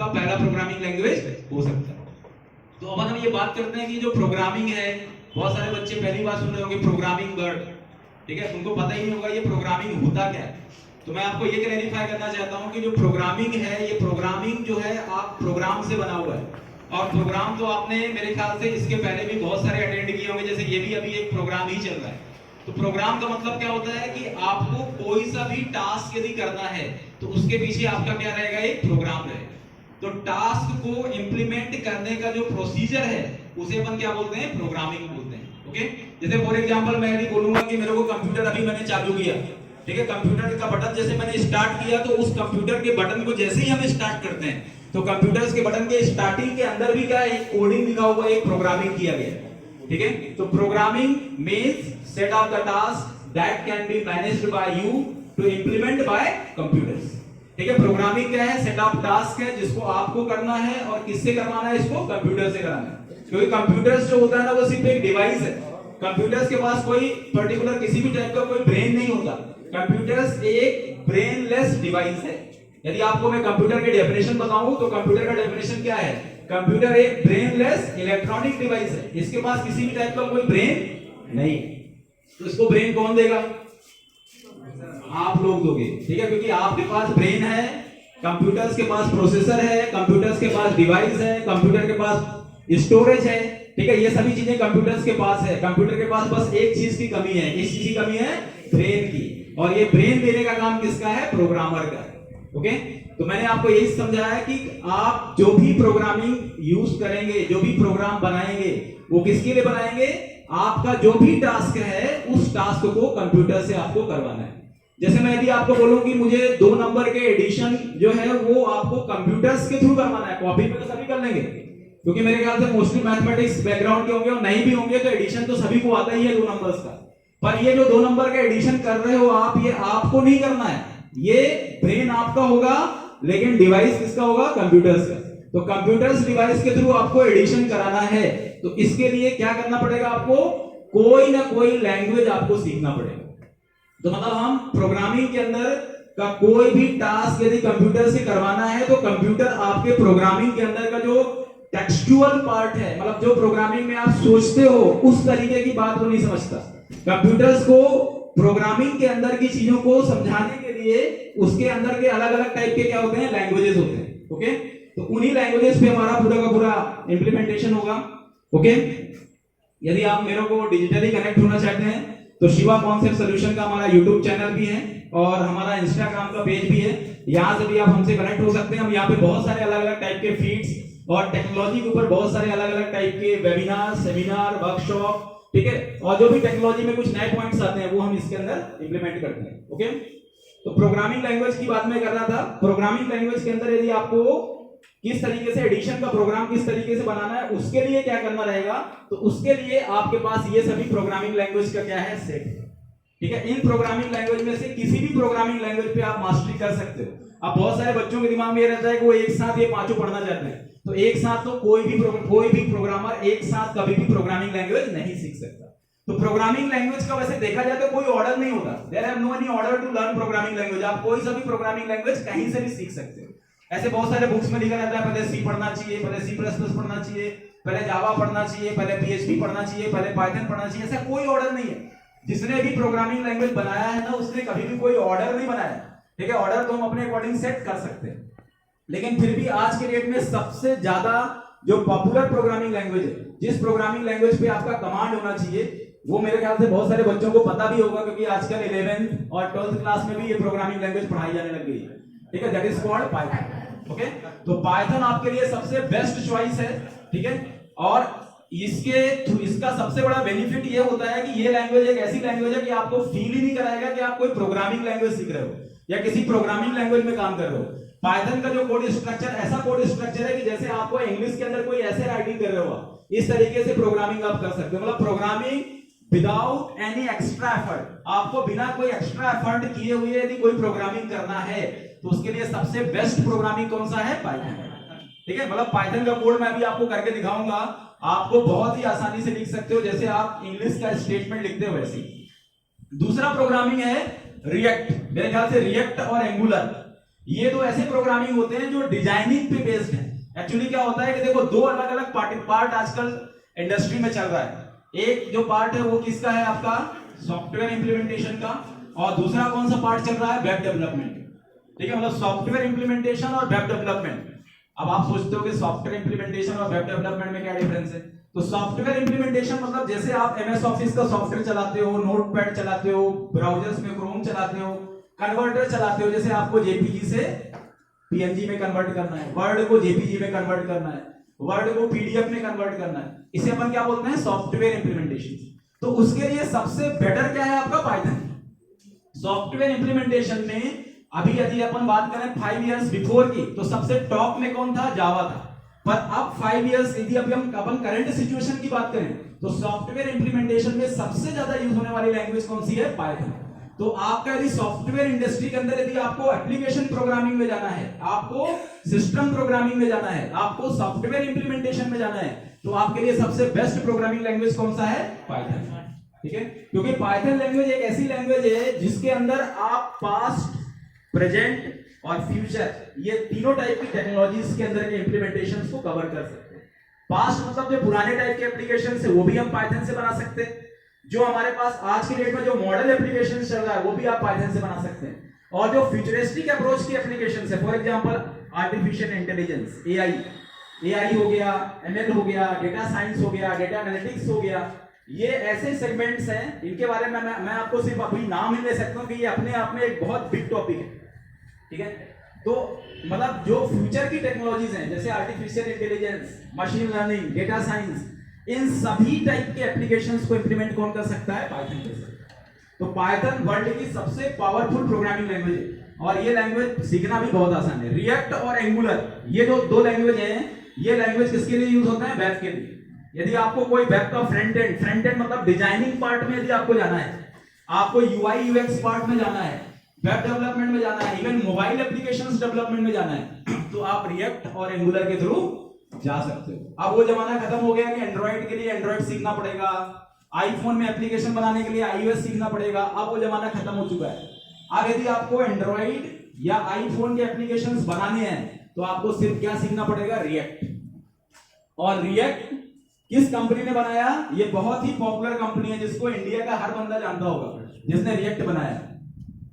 पहला programming language हो सकता है। तो अब हम ये बात करते हैं कि जो प्रोग्रामिंग है, बहुत सारे बच्चे पहली बार सुन रहे होंगे प्रोग्रामिंग वर्ड, ठीक है, उनको पता ही नहीं होगा ये प्रोग्रामिंग होता क्या है। तो मैं आपको ये क्लैरिफाई करना चाहता हूँ कि जो प्रोग्रामिंग है, ये प्रोग्रामिंग जो है आप प्रोग्राम से बना हुआ है। और प्रोग्राम तो आपने मेरे ख्याल से इसके पहले भी बहुत सारे अटेंड किए होंगे, जैसे ये भी अभी एक प्रोग्राम ही चल रहा है। तो प्रोग्राम का मतलब क्या होता है कि आपको कोई सा भी टास्क यदि करना है तो उसके पीछे आपका क्या रहेगा, एक प्रोग्राम रहेगा। तो टास्क को इंप्लीमेंट करने का जो प्रोसीजर है उसे अपन क्या बोलते हैं, प्रोग्रामिंग बोलते हैं। ओके, जैसे फॉर एग्जांपल मैं यदि बोलूंगा कि मेरे को कंप्यूटर अभी मैंने चालू किया, ठीक है, कंप्यूटर का बटन जैसे मैंने स्टार्ट किया, तो उस कंप्यूटर के बटन को जैसे ही हम स्टार्ट करते हैं तो कंप्यूटर्स के बटन के स्टार्टिंग के अंदर भी क्या एक कोडिंग लिखा हुआ, एक प्रोग्रामिंग किया गया है। ठीक है, तो programming means set of the task that can be managed by you to implement by computers. ठीक है, प्रोग्रामिंग क्या है, सेट ऑफ टास्क है जिसको आपको करना है और किससे करवाना है, इसको कंप्यूटर से कराना है। क्योंकि कंप्यूटर्स जो होता है ना वो सिर्फ एक डिवाइस है। कंप्यूटर्स के पास कोई पर्टिकुलर किसी भी टाइप का कोई ब्रेन नहीं होता। कंप्यूटर्स एक ब्रेनलेस डिवाइस है। यदि आपको मैं कंप्यूटर की डेफिनेशन बताऊं तो कंप्यूटर का डेफिनेशन क्या है, कंप्यूटर एक ब्रेनलेस इलेक्ट्रॉनिक डिवाइस है। इसके पास किसी भी टाइप का कोई ब्रेन नहीं। तो इसको ब्रेन कौन देगा, आप लोग दोगे। ठीक है, क्योंकि आपके पास ब्रेन है, कंप्यूटर्स के पास प्रोसेसर है, कंप्यूटर्स के पास डिवाइस है, कंप्यूटर के पास स्टोरेज है। ठीक है, ये सभी चीजें कंप्यूटर्स के पास है। कंप्यूटर के पास बस एक चीज की कमी है, इस चीज की कमी है, ब्रेन की। और ये ब्रेन देने का काम किसका है, प्रोग्रामर का। ओके, तो मैंने आपको यही समझाया कि आप जो भी प्रोग्रामिंग यूज करेंगे, जो भी प्रोग्राम बनाएंगे, वो किसके लिए बनाएंगे, आपका जो भी टास्क है उस टास्क को कंप्यूटर से आपको करवाना है। जैसे मैं यदि आपको बोलूं कि मुझे 2 नंबर के एडिशन जो है वो आपको कंप्यूटर्स के थ्रू करवाना है, कॉपी पे तो सभी कर लेंगे, क्योंकि मेरे ख्याल से मोस्टली मैथमेटिक्स बैकग्राउंड के होंगे, और नहीं भी होंगे तो एडिशन तो सभी को आता ही है 2 नंबर्स का। पर ये जो 2 नंबर का एडिशन कर रहे हो आप, ये आपको नहीं करना है, ये ब्रेन आपका होगा, लेकिन डिवाइस किसका होगा, कंप्यूटर्स का। तो कंप्यूटर्स डिवाइस के थ्रू आपको एडिशन कराना है, तो इसके लिए क्या करना पड़ेगा, आपको कोई ना कोई लैंग्वेज आपको सीखना पड़ेगा। तो मतलब हम प्रोग्रामिंग के अंदर का कोई भी टास्क यदि कंप्यूटर से करवाना है तो कंप्यूटर आपके प्रोग्रामिंग के अंदर का जो टेक्सचुअल पार्ट है, मतलब जो प्रोग्रामिंग में आप सोचते हो उस तरीके की बात वो नहीं समझता। कंप्यूटर्स को प्रोग्रामिंग के अंदर की चीजों को समझाने के लिए उसके अंदर के अलग अलग टाइप के क्या होते हैं, लैंग्वेजेस होते हैं। ओके, तो उन्हीं लैंग्वेजेस पे हमारा पूरा का पूरा इंप्लीमेंटेशन होगा। ओके, यदि आप मेरे को डिजिटली कनेक्ट होना चाहते हैं तो शिवा कॉन्सेप्ट सॉल्यूशन का हमारा यूट्यूब चैनल भी है और हमारा इंस्टाग्राम का पेज भी है, यहां से भी आप हमसे कनेक्ट हो सकते हैं। हम यहाँ पे बहुत सारे अलग अलग टाइप के फीड्स और टेक्नोलॉजी के ऊपर बहुत सारे अलग अलग टाइप के वेबिनार, सेमिनार, वर्कशॉप, ठीक है, और जो भी टेक्नोलॉजी में कुछ नए पॉइंट्स आते हैं वो हम इसके अंदर इंप्लीमेंट करते हैं। ओके, तो प्रोग्रामिंग लैंग्वेज की बात मैं कर रहा था। प्रोग्रामिंग लैंग्वेज के अंदर यदि आपको किस तरीके से एडिशन का प्रोग्राम किस तरीके से बनाना है, उसके लिए क्या करना रहेगा, तो उसके लिए आपके पास ये सभी प्रोग्रामिंग लैंग्वेज का क्या है, सेट। ठीक है, इन प्रोग्रामिंग लैंग्वेज में से किसी भी प्रोग्रामिंग लैंग्वेज पे आप मास्टरी कर सकते हो। अब बहुत सारे बच्चों के दिमाग में ये रहता है कि वो एक साथ ये पांचों पढ़ना चाहते हैं, तो एक साथ तो कोई भी प्रोग्रामर एक साथ कभी भी प्रोग्रामिंग लैंग्वेज नहीं सीख सकता। तो प्रोग्रामिंग लैंग्वेज का वैसे देखा जाए तो कोई ऑर्डर नहीं होता, there are no any order to learn programming language. आप कोई सा भी प्रोग्रामिंग लैंग्वेज कहीं से भी सीख सकते हो। ऐसे बहुत सारे बुक्स में लिखा रहता है पहले सी पढ़ना चाहिए, पहले सी प्लस प्लस पढ़ना चाहिए, पहले जावा पढ़ना चाहिए, पहले पीएचपी पढ़ना चाहिए, पहले पाइथन पढ़ना चाहिए। ऐसा कोई ऑर्डर नहीं है। जिसने भी प्रोग्रामिंग लैंग्वेज बनाया है ना, उसने कभी भी कोई ऑर्डर नहीं बनाया। ठीक है, ऑर्डर तो हम अपने अकॉर्डिंग सेट कर सकते हैं, लेकिन फिर भी आज के डेट में सबसे ज्यादा जो पॉपुलर प्रोग्रामिंग लैंग्वेज है, जिस प्रोग्रामिंग लैंग्वेज पे आपका कमांड होना चाहिए, वो मेरे ख्याल से बहुत सारे बच्चों को पता भी होगा, क्योंकि आजकल 11th और 12th क्लास में भी ये प्रोग्रामिंग लैंग्वेज पढ़ाई जाने लग गई है। ठीक है, that is called Python. Okay, तो पाइथन आपके लिए सबसे बेस्ट चॉइस है। ठीक है, और इसका सबसे बड़ा बेनिफिट ये होता है कि ये लैंग्वेज एक ऐसी लैंग्वेज है कि आपको फील ही नहीं कराएगा कि आप कोई प्रोग्रामिंग लैंग्वेज सीख रहे हो या किसी प्रोग्रामिंग लैंग्वेज में काम कर रहे हो। पाइथन का जो कोड स्ट्रक्चर ऐसा कोड स्ट्रक्चर है कि जैसे आपको इंग्लिश के अंदर कोई ऐसे राइटिंग कर रहे हो, इस तरीके से प्रोग्रामिंग आप कर सकते हो। मतलब programming without any extra effort, आपको बिना कोई एक्स्ट्रा एफर्ट किए हुए यदि कोई प्रोग्रामिंग करना है तो उसके लिए सबसे बेस्ट प्रोग्रामिंग कौन सा है, पाइथन। ठीक है, मतलब पाइथन का कोड मैं अभी आपको करके दिखाऊंगा, आपको बहुत ही आसानी से लिख सकते हो, जैसे आप इंग्लिश का स्टेटमेंट लिखते हो वैसे। दूसरा प्रोग्रामिंग है रिएक्ट। मेरे ख्याल से रिएक्ट और एंगुलर, ये दो ऐसे प्रोग्रामिंग होते हैं जो डिजाइनिंग पे बेस्ड है। एक्चुअली क्या होता है कि देखो दो अलग अलग पार्ट आजकल इंडस्ट्री में चल रहा है। एक जो पार्ट है वो किसका है, आपका सॉफ्टवेयर इंप्लीमेंटेशन का, और दूसरा कौन सा पार्ट चल रहा है, वेब डेवलपमेंट। ठीक है, मतलब सॉफ्टवेयर इंप्लीमेंटेशन और वेब डेवलपमेंट। अब आप सोचते हो कि सॉफ्टवेयर इंप्लीमेंटेशन और वेब डेवलपमेंट में क्या डिफरेंस है? तो सॉफ्टवेयर इंप्लीमेंटेशन मतलब जैसे आप एमएस ऑफिस का सॉफ्टवेयर चलाते हो, नोटपैड चलाते हो, ब्राउजर्स में क्रोम चलाते हो, कन्वर्टर चलाते हो, जैसे आपको जेपीजी से पीएनजी में कन्वर्ट करना है, वर्ड को जेपीजी में कन्वर्ट करना है, वर्ड को पीडीएफ में कन्वर्ट करना है, इसे अपन क्या बोलते हैं, सॉफ्टवेयर इंप्लीमेंटेशन। तो उसके लिए सबसे बेटर क्या है, आपका पाइथन। सॉफ्टवेयर इंप्लीमेंटेशन में अभी यदि अपन बात करें 5 इयर्स बिफोर की, तो सबसे टॉप में कौन था, जावा था। पर अब 5 इयर्स यदि अभी हम अपन करंट सिचुएशन की बात करें, तो सॉफ्टवेयर इंप्लीमेंटेशन में सबसे ज्यादा यूज होने वाली लैंग्वेज कौन सी है, पाइथन। तो आपका यदि सॉफ्टवेयर इंडस्ट्री के अंदर यदि आपको एप्लीकेशन प्रोग्रामिंग में जाना है, आपको सिस्टम प्रोग्रामिंग में जाना है, आपको सॉफ्टवेयर इंप्लीमेंटेशन में जाना है, तो आपके लिए सबसे बेस्ट प्रोग्रामिंग लैंग्वेज कौन सा है, पाइथन। ठीक है, क्योंकि पाइथन लैंग्वेज एक ऐसी लैंग्वेज है जिसके अंदर आप पास्ट, प्रेजेंट और फ्यूचर, ये तीनों टाइप की टेक्नोलॉजीज के अंदर के इंप्लीमेंटेशंस को कवर कर सकते हैं। पास्ट मतलब जो पुराने टाइप के एप्लीकेशंस है वो भी हम पाइथन से बना सकते हैं। जो हमारे पास आज की डेट में जो मॉडल एप्लीकेशन चल रहा है वो भी आप पाइथन से बना सकते हैं। और जो फ्यूचरिस्टिक अप्रोच की एप्लीकेशन है, for example artificial intelligence, AI हो गया, एमएल हो गया, डेटा साइंस हो गया, डेटा एनालिटिक्स हो गया, ये ऐसे सेगमेंट्स हैं इनके बारे में मैं आपको सिर्फ अभी नाम ही ले सकता हूं कि ये अपने आप में एक बहुत बिग टॉपिक है। ठीक है, तो मतलब जो फ्यूचर की टेक्नोलॉजीज हैं जैसे artificial intelligence, machine learning, data science, इन सभी टाइप के एप्लीकेशंस को इंप्लीमेंट कौन कर सकता है, पाइथन कर सकता है। तो पाइथन वर्ल्ड की सबसे पावरफुल प्रोग्रामिंग लैंग्वेज है और ये लैंग्वेज सीखना भी बहुत आसान है। रिएक्ट और एंगुलर, ये जो दो लैंग्वेज हैं, ये लैंग्वेज किसके लिए यूज होता है, वेब के लिए। यदि आपको कोई वेब का फ्रंट एंड मतलब डिजाइनिंग पार्ट में यदि आपको जाना है, आपको यूआई यूएक्स पार्ट में जाना है, वेब डेवलपमेंट में जाना है, इवन मोबाइल एप्लीकेशंस डेवलपमेंट में जाना है, तो आप रिएक्ट और एंगुलर के थ्रू जा सकते हो। अब वो जमाना खत्म हो गया कि एंड्रॉइड के लिए एंड्रॉइड सीखना पड़ेगा, आईफोन में एप्लीकेशन बनाने के लिए आईओएस सीखना पड़ेगा, अब वो जमाना खत्म हो चुका है। अब यदि आपको एंड्रॉइड या आईफोन के एप्लीकेशंस बनाने हैं तो आपको सिर्फ क्या सीखना पड़ेगा, रिएक्ट। और रिएक्ट किस कंपनी ने बनाया, ये बहुत ही पॉपुलर कंपनी है जिसको इंडिया का हर बंदा जानता होगा जिसने रिएक्ट बनाया।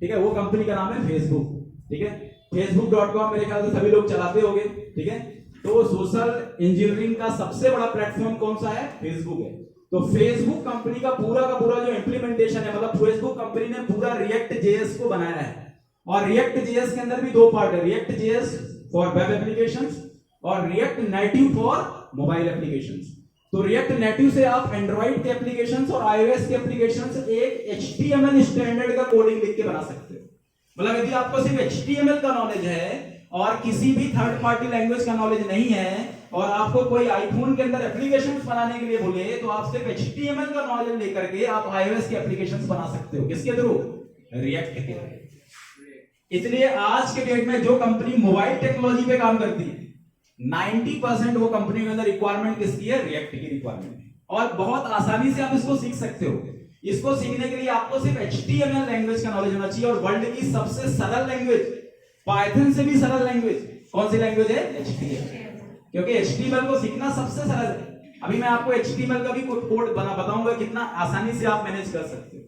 ठीक है, वो कंपनी का नाम है फेसबुक। ठीक है, facebook.com मेरे ख्याल से सभी लोग चलाते होंगे। ठीक है, तो सोशल इंजीनियरिंग का सबसे बड़ा प्लेटफॉर्म कौन सा है, फेसबुक है। तो फेसबुक कंपनी का पूरा जो इंप्लीमेंटेशन है, मतलब फेसबुक कंपनी ने पूरा रिएक्ट जेएस को बनाया है। और रिएक्ट जेएस के अंदर भी दो पार्ट है, React JS for web applications और React Native for mobile applications. तो रिएक्ट नेटिव से आप एंड्रॉइड के एप्लीकेशंस और आईओएस के एप्लीकेशंस एक एचटीएमएल स्टैंडर्ड का कोडिंग लिख के बना सकते हो। मतलब यदि आपको सिर्फ एचटीएमएल का नॉलेज है और किसी भी थर्ड पार्टी लैंग्वेज का नॉलेज नहीं है और आपको कोई आईफोन के अंदर एप्लीकेशंस बनाने के लिए बोले तो आप सिर्फ एचटीएमएल का नॉलेज लेकर के आप आईओएस के एप्लीकेशंस बना सकते हो। किसके थ्रू, रिएक्ट के थ्रू। इसलिए आज के डेट में जो कंपनी मोबाइल टेक्नोलॉजी पे काम करती है 90% वो कंपनी के अंदर रिक्वायरमेंट किसकी है, रिएक्ट की रिक्वायरमेंट है। और बहुत आसानी से आप इसको सीख सकते हो। इसको सीखने के लिए आपको सिर्फ एचटीएमएल लैंग्वेज का नॉलेज होना चाहिए और वर्ल्ड की सबसे सरल लैंग्वेज, पाइथन से भी सरल लैंग्वेज कौन सी लैंग्वेज है, एचटीएमएल। क्योंकि एचटीएमएल को सीखना सबसे सरल है। अभी मैं आपको एचटीएमएल का भी कोड बताऊंगा कितना आसानी से आप मैनेज कर सकते हो।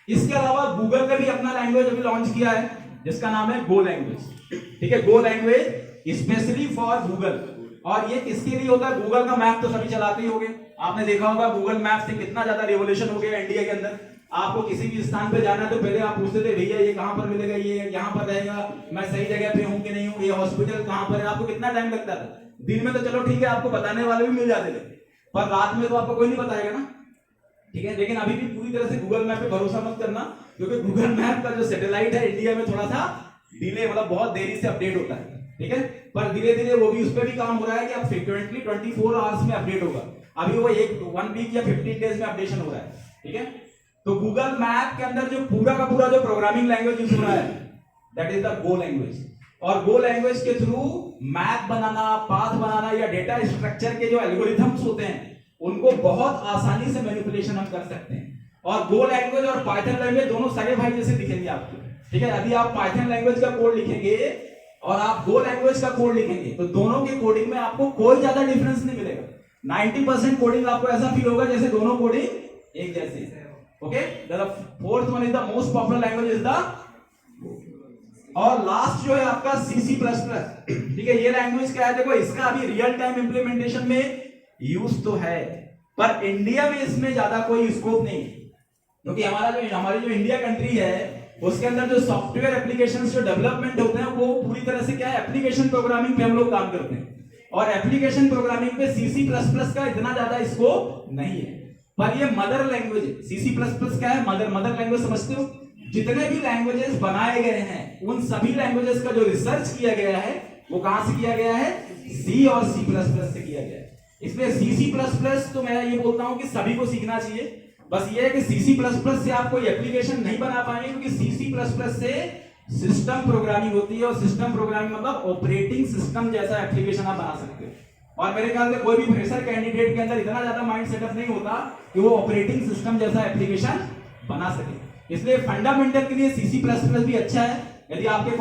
इसके अलावा गूगल ने भी अपना लैंग्वेज अभी लॉन्च किया है जिसका नाम है गो लैंग्वेज। ठीक है, गो लैंग्वेज स्पेशली फॉर गूगल। और ये किसके लिए होता है, गूगल का मैप तो सभी चलाते ही होंगे, आपने देखा होगा गूगल मैप से कितना ज्यादा रिवोल्यूशन हो गया इंडिया के अंदर। आपको किसी भी स्थान पे जाना है तो पहले आप पूछते थे भैया ये कहां पर मिलेगा, ये यहां पर रहेगा, मैं सही जगह पे हूं कि नहीं हूं, ये हॉस्पिटल कहां पर है, आपको कितना टाइम लगता था। दिन में तो चलो ठीक है आपको बताने वाले भी मिल जाते थे, पर रात में तो आपको कोई नहीं बताएगा ना। ठीक है, लेकिन अभी भी पूरी तरह से गूगल मैप पे भरोसा मत करना, क्योंकि गूगल मैप का जो सैटेलाइट है इंडिया में थोड़ा सा डिले, मतलब बहुत देरी से अपडेट होता है। ठीक है, पर धीरे धीरे वो भी उस पर भी काम हो रहा है कि अब फ्रीक्वेंटली 24 आवर्स में अपडेट होगा। अभी वो 1 वीक या 15 डेज में अपडेशन हो रहा है। ठीक है, तो गूगल मैप के अंदर जो पूरा का पूरा जो प्रोग्रामिंग लैंग्वेज यूज हो रहा है that is the go language. और गो लैंग्वेज के थ्रू मैप बनाना, पाथ बनाना या डेटा स्ट्रक्चर के जो एल्गोरिथम्स होते हैं उनको बहुत आसानी से मैनिपुलेशन हम कर सकते हैं। और गो लैंग्वेज और पाइथन लैंग्वेज दोनों सगे भाई जैसे दिखेंगे आपको। ठीक है, यदि आप पाइथन लैंग्वेज का कोड लिखेंगे और आप दो लैंग्वेज का कोड लिखेंगे तो दोनों के कोडिंग में आपको कोई ज्यादा डिफरेंस नहीं मिलेगा। 90% कोडिंग आपको ऐसा फील होगा जैसे दोनों कोडिंग एक जैसी है। Okay, the fourth one is the most popular language is the, और लास्ट जो है आपका C++। ठीक है, ये लैंग्वेज क्या है, देखो इसका अभी रियल टाइम इंप्लीमेंटेशन में यूज तो है पर इंडिया में इसमें ज्यादा कोई स्कोप नहीं, क्योंकि हमारी जो इंडिया कंट्री है उसके अंदर जो सॉफ्टवेयर एप्लीकेशंस जो डेवलपमेंट होते हैं वो पूरी तरह से क्या है, एप्लीकेशन प्रोग्रामिंग पे हम लोग काम करते हैं, और एप्लीकेशन प्रोग्रामिंग पे C++ का इतना ज्यादा स्कोप नहीं है। पर ये मदर लैंग्वेज है, C++ क्या है, मदर लैंग्वेज समझते हो। जितने भी लैंग्वेजेस बनाए गए हैं उन सभी लैंग्वेजेस का जो रिसर्च किया गया है वो कहां से किया गया है, C और C++ से किया गया है। इसलिए C++ तो मैं ये बोलता हूं कि सभी को सीखना चाहिए। बस ये है कि C++ से आप कोई एप्लीकेशन नहीं बना पाएंगे, क्योंकि C++ से सिस्टम प्रोग्रामिंग होती है, और सिस्टम प्रोग्रामिंग मतलब ऑपरेटिंग सिस्टम जैसा एप्लीकेशन आप बना सकते हो। और मेरे ख्याल से कोई भी फ्रेशर कैंडिडेट के अंदर इतना ज्यादा माइंड सेटअप नहीं होता कि वो ऑपरेटिंग सिस्टम जैसा एप्लीकेशन बना सके। इसलिए फंडामेंटल के लिए C++ भी अच्छा है। यदि आपके